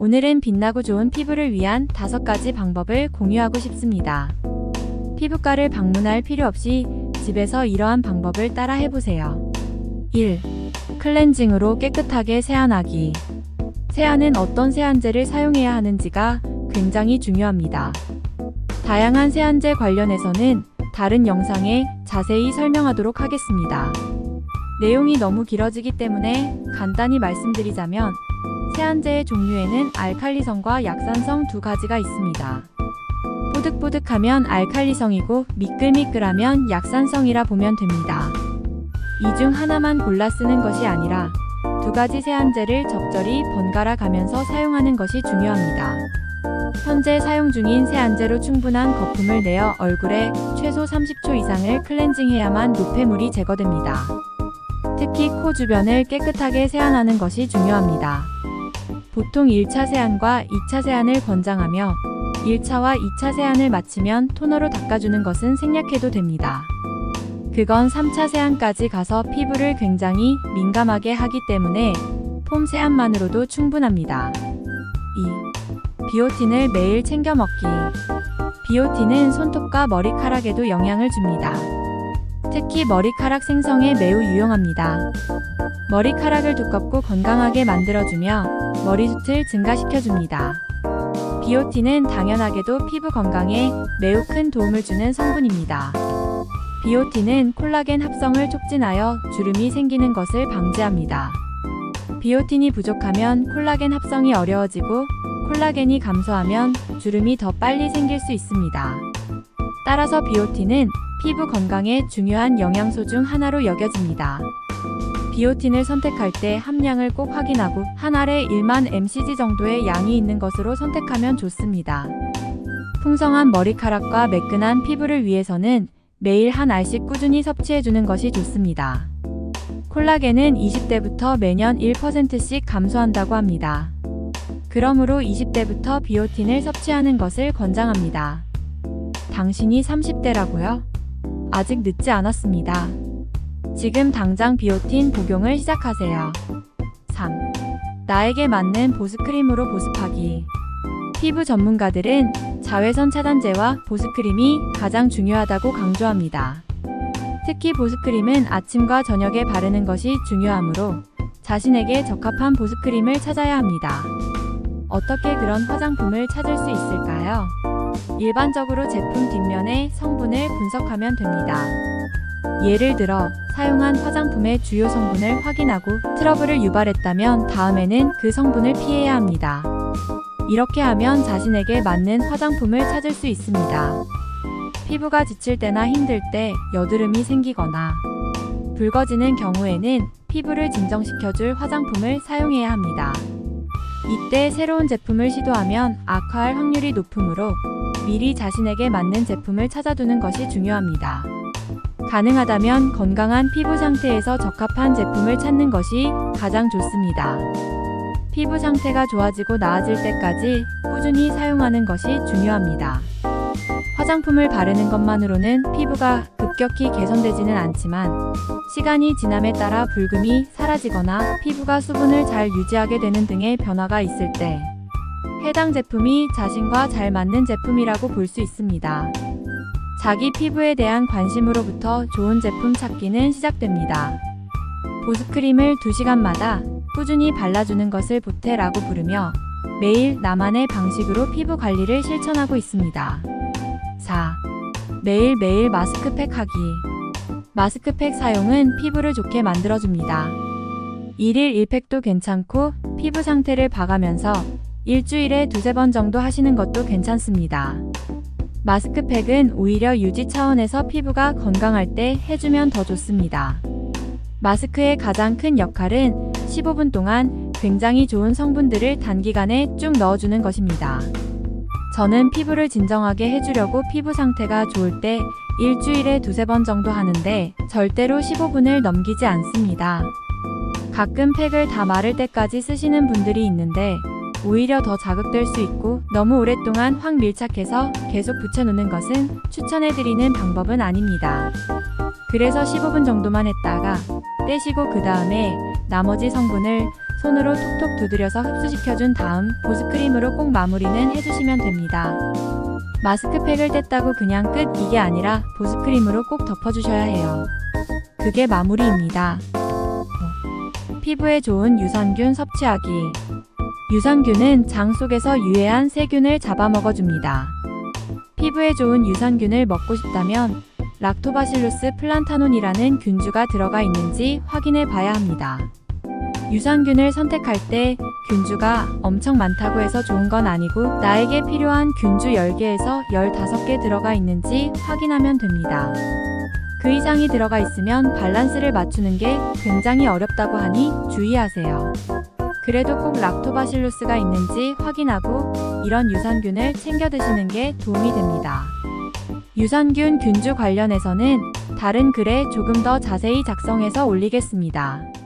오늘은 빛나고 좋은 피부를 위한 5가지 방법을 공유하고 싶습니다. 피부과를 방문할 필요 없이 집에서 이러한 방법을 따라 해보세요. 1. 클렌징으로 깨끗하게 세안하기. 세안은 어떤 세안제를 사용해야 하는지가 굉장히 중요합니다. 다양한 세안제 관련해서는 다른 영상에 자세히 설명하도록 하겠습니다. 내용이 너무 길어지기 때문에 간단히 말씀드리자면 세안제의 종류에는 알칼리성과 약산성 두 가지가 있습니다. 뽀득뽀득하면 알칼리성이고 미끌미끌하면 약산성이라 보면 됩니다. 이 중 하나만 골라 쓰는 것이 아니라 두 가지 세안제를 적절히 번갈아 가면서 사용하는 것이 중요합니다. 현재 사용 중인 세안제로 충분한 거품을 내어 얼굴에 최소 30초 이상을 클렌징해야만 노폐물이 제거됩니다. 특히 코 주변을 깨끗하게 세안하는 것이 중요합니다. 보통 1차 세안과 2차 세안을 권장하며 1차와 2차 세안을 마치면 토너로 닦아주는 것은 생략해도 됩니다. 그건 3차 세안까지 가서 피부를 굉장히 민감하게 하기 때문에 폼 세안만으로도 충분합니다. 2. 비오틴을 매일 챙겨 먹기. 비오틴은 손톱과 머리카락에도 영향을 줍니다. 특히 머리카락 생성에 매우 유용합니다. 머리카락을 두껍고 건강하게 만들어주며 머리숱을 증가시켜줍니다. 비오틴은 당연하게도 피부 건강에 매우 큰 도움을 주는 성분입니다. 비오틴은 콜라겐 합성을 촉진하여 주름이 생기는 것을 방지합니다. 비오틴이 부족하면 콜라겐 합성이 어려워지고 콜라겐이 감소하면 주름이 더 빨리 생길 수 있습니다. 따라서 비오틴은 피부 건강에 중요한 영양소 중 하나로 여겨집니다. 비오틴을 선택할 때 함량을 꼭 확인하고 한 알에 1만 mcg 정도의 양이 있는 것으로 선택하면 좋습니다. 풍성한 머리카락과 매끈한 피부를 위해서는 매일 한 알씩 꾸준히 섭취해주는 것이 좋습니다. 콜라겐은 20대부터 매년 1%씩 감소한다고 합니다. 그러므로 20대부터 비오틴을 섭취하는 것을 권장합니다. 당신이 30대라고요? 아직 늦지 않았습니다. 지금 당장 비오틴 복용을 시작하세요. 3. 나에게 맞는 보습크림으로 보습하기. 피부 전문가들은 자외선 차단제와 보습크림이 가장 중요하다고 강조합니다. 특히 보습크림은 아침과 저녁에 바르는 것이 중요하므로 자신에게 적합한 보습크림을 찾아야 합니다. 어떻게 그런 화장품을 찾을 수 있을까요? 일반적으로 제품 뒷면의 성분을 분석하면 됩니다. 예를 들어 사용한 화장품의 주요 성분을 확인하고 트러블을 유발했다면 다음에는 그 성분을 피해야 합니다. 이렇게 하면 자신에게 맞는 화장품을 찾을 수 있습니다. 피부가 지칠 때나 힘들 때 여드름이 생기거나 붉어지는 경우에는 피부를 진정시켜줄 화장품을 사용해야 합니다. 이때 새로운 제품을 시도하면 악화할 확률이 높으므로 미리 자신에게 맞는 제품을 찾아두는 것이 중요합니다. 가능하다면 건강한 피부 상태에서 적합한 제품을 찾는 것이 가장 좋습니다. 피부 상태가 좋아지고 나아질 때까지 꾸준히 사용하는 것이 중요합니다. 화장품을 바르는 것만으로는 피부가 급격히 개선되지는 않지만 시간이 지남에 따라 붉음이 사라지거나 피부가 수분을 잘 유지하게 되는 등의 변화가 있을 때 해당 제품이 자신과 잘 맞는 제품이라고 볼 수 있습니다. 자기 피부에 대한 관심으로부터 좋은 제품 찾기는 시작됩니다. 보습크림을 2시간마다 꾸준히 발라주는 것을 보태라고 부르며 매일 나만의 방식으로 피부 관리를 실천하고 있습니다. 4. 매일매일 마스크팩 하기. 마스크팩 사용은 피부를 좋게 만들어줍니다. 1일 1팩도 괜찮고 피부 상태를 봐가면서 일주일에 2-3번 정도 하시는 것도 괜찮습니다. 마스크팩은 오히려 유지 차원에서 피부가 건강할 때 해주면 더 좋습니다. 마스크의 가장 큰 역할은 15분 동안 굉장히 좋은 성분들을 단기간에 쭉 넣어주는 것입니다. 저는 피부를 진정하게 해주려고 피부 상태가 좋을 때 일주일에 2-3번 정도 하는데 절대로 15분을 넘기지 않습니다. 가끔 팩을 다 마를 때까지 쓰시는 분들이 있는데 오히려 더 자극될 수 있고 너무 오랫동안 확 밀착해서 계속 붙여놓는 것은 추천해드리는 방법은 아닙니다. 그래서 15분 정도만 했다가 떼시고 그 다음에 나머지 성분을 손으로 톡톡 두드려서 흡수시켜준 다음 보습크림으로 꼭 마무리는 해주시면 됩니다. 마스크팩을 뗐다고 그냥 끝 이게 아니라 보습크림으로 꼭 덮어주셔야 해요. 그게 마무리입니다. 피부에 좋은 유산균 섭취하기. 유산균은 장 속에서 유해한 세균을 잡아먹어줍니다. 피부에 좋은 유산균을 먹고 싶다면 락토바실루스 플란타논이라는 균주가 들어가 있는지 확인해 봐야 합니다. 유산균을 선택할 때 균주가 엄청 많다고 해서 좋은 건 아니고 나에게 필요한 균주 10개에서 15개 들어가 있는지 확인하면 됩니다. 그 이상이 들어가 있으면 밸런스를 맞추는 게 굉장히 어렵다고 하니 주의하세요. 그래도 꼭 락토바실루스가 있는지 확인하고 이런 유산균을 챙겨 드시는 게 도움이 됩니다. 유산균 균주 관련해서는 다른 글에 조금 더 자세히 작성해서 올리겠습니다.